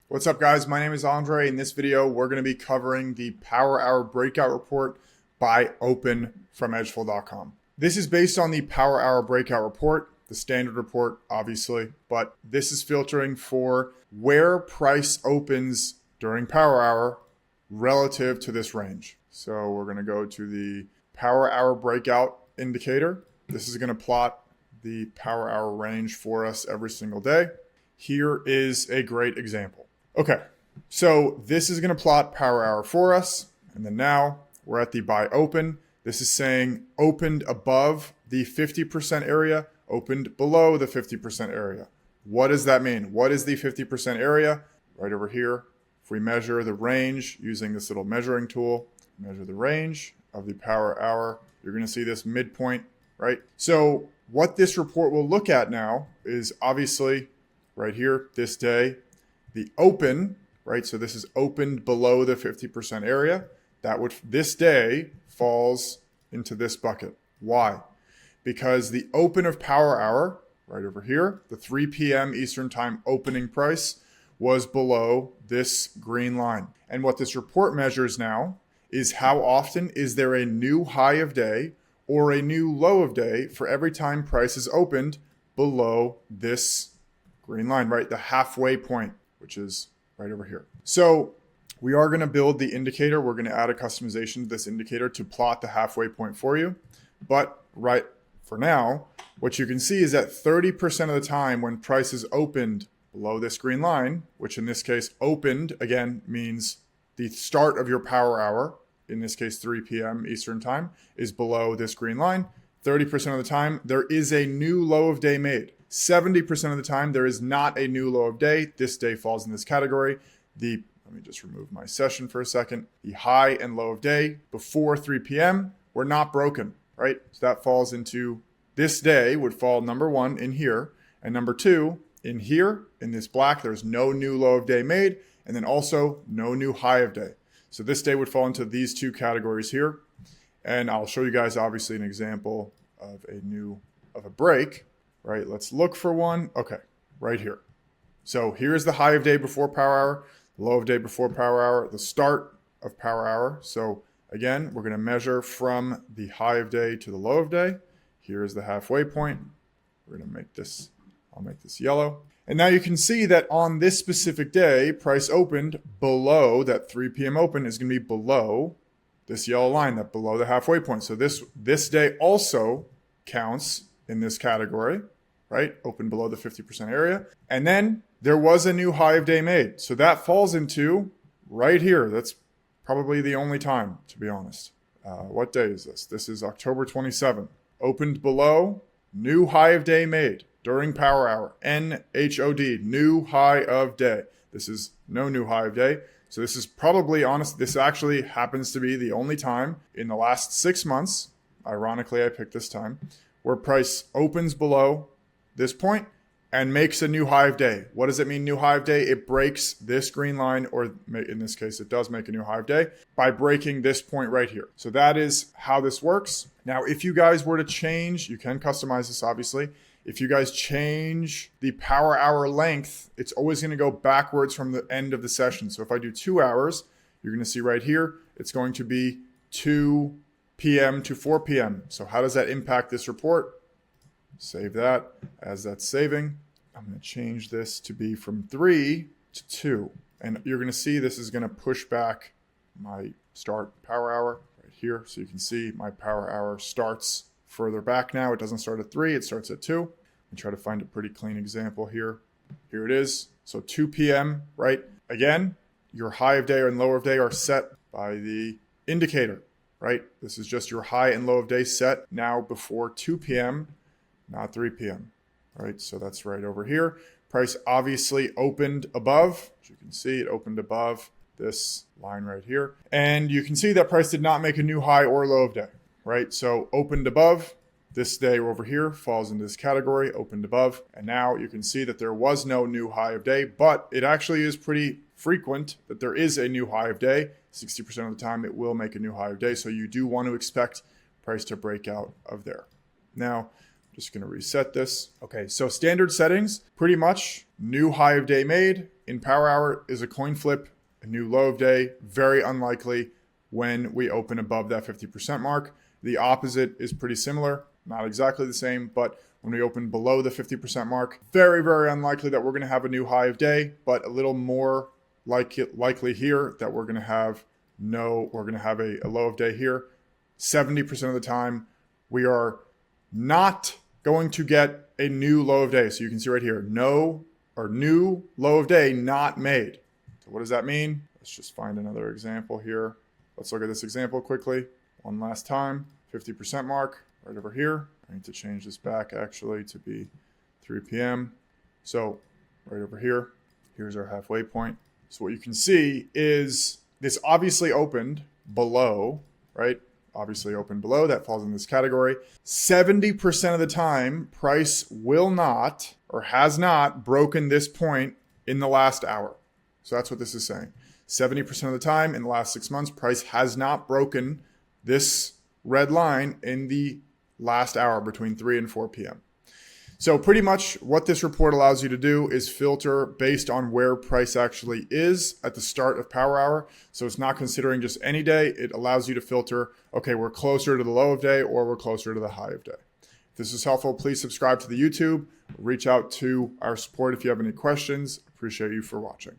What's up, guys? My name is Andre. In this video, we're going to be covering the Power Hour breakout report by open from edgeful.com. This is based on the Power Hour breakout report, the standard report, obviously, but this is filtering for where price opens during Power Hour relative to this range. So we're going to go to the Power Hour breakout indicator. This is going to plot the Power Hour range for us every single day. Here is a great example. Okay, so this is going to plot Power Hour for us. And then now we're at the buy open. This is saying opened above the 50% area, opened below the 50% area. What does that mean? What is the 50% area? Right over here, if we measure the range using this little measuring tool, measure the range of the Power Hour, you're going to see this midpoint, right? So what this report will look at now is obviously right here, this day, the open, right? So this is opened below the 50% area. This day falls into this bucket. Why? Because the open of Power Hour, right over here, the 3 p.m. Eastern Time opening price was below this green line. And what this report measures now is how often is there a new high of day or a new low of day for every time price is opened below this green line, right? The halfway point, which is right over here. So we are going to build the indicator. We're going to add a customization to this indicator to plot the halfway point for you. But right for now, what you can see is that 30% of the time when price is opened below this green line, which in this case opened, again, means the start of your Power Hour, in this case 3 p.m. Eastern Time, is below this green line. 30% of the time, there is a new low of day made. 70% of the time, there is not a new low of day. This day falls in this category. Let me just remove my session for a second. The high and low of day before 3 p.m. were not broken, right? So that falls into, this day would fall number one in here, and number two in here, in this black, there's no new low of day made, and then also no new high of day. So this day would fall into these two categories here. And I'll show you guys obviously an example of a break. Right, let's look for one. Okay, right here. So here's the high of day before Power Hour, low of day before Power Hour, the start of Power Hour. So again, we're going to measure from the high of day to the low of day. Here's the halfway point. We're going to make this, I'll make this yellow. And now you can see that on this specific day, price opened below, that 3 p.m. open is going to be below this yellow line, that below the halfway point. So this day also counts in this category, right? Open below the 50% area. And then there was a new high of day made. So that falls into right here. That's probably the only time, to be honest. What day is this? This is October 27th. Opened below, new high of day made during Power Hour. NHOD, new high of day. This is no new high of day. So this is probably honest. This actually happens to be the only time in the last 6 months. Ironically, I picked this time, where price opens below this point and makes a new high of day. What does it mean, new high of day? It breaks this green line, or in this case, it does make a new high of day by breaking this point right here. So that is how this works. Now, if you guys were to change, you can customize this, obviously. If you guys change the Power Hour length, it's always going to go backwards from the end of the session. So if I do 2 hours, you're going to see right here, it's going to be 2 p.m. to 4 p.m. So how does that impact this report? Save that. As that's saving, I'm going to change this to be from 3 to 2. And you're going to see this is going to push back my start Power Hour right here. So you can see my Power Hour starts further back now. It doesn't start at 3, it starts at 2. And try to find a pretty clean example here. Here it is. So 2 p.m., right? Again, your high of day and low of day are set by the indicator. Right? This is just your high and low of day set now before 2 p.m., not 3 p.m. Right? So that's right over here. Price obviously opened above. As you can see, it opened above this line right here. And you can see that price did not make a new high or low of day. Right? So opened above. This day over here falls into this category, opened above. And now you can see that there was no new high of day, but it actually is pretty frequent that there is a new high of day. 60% of the time it will make a new high of day. So you do want to expect price to break out of there. Now, I'm just going to reset this. Okay, so standard settings, pretty much new high of day made in Power Hour is a coin flip, a new low of day, very unlikely when we open above that 50% mark. The opposite is pretty similar, not exactly the same, but when we open below the 50% mark, very, very unlikely that we're going to have a new high of day, but a little more likely here that we're going to have a low of day here. 70% of the time, we are not going to get a new low of day. So you can see right here, new low of day not made. So what does that mean? Let's just find another example here. Let's look at this example quickly. One last time, 50% mark right over here. I need to change this back actually to be 3 p.m. So right over here, here's our halfway point. So what you can see is this obviously opened below, right? Obviously opened below, that falls in this category. 70% of the time, price will not or has not broken this point in the last hour. So that's what this is saying. 70% of the time in the last 6 months, price has not broken this red line in the last hour between 3 and 4 p.m. So pretty much what this report allows you to do is filter based on where price actually is at the start of Power Hour. So it's not considering just any day. It allows you to filter, okay, we're closer to the low of day or we're closer to the high of day. If this is helpful, please subscribe to the YouTube. Reach out to our support if you have any questions. Appreciate you for watching.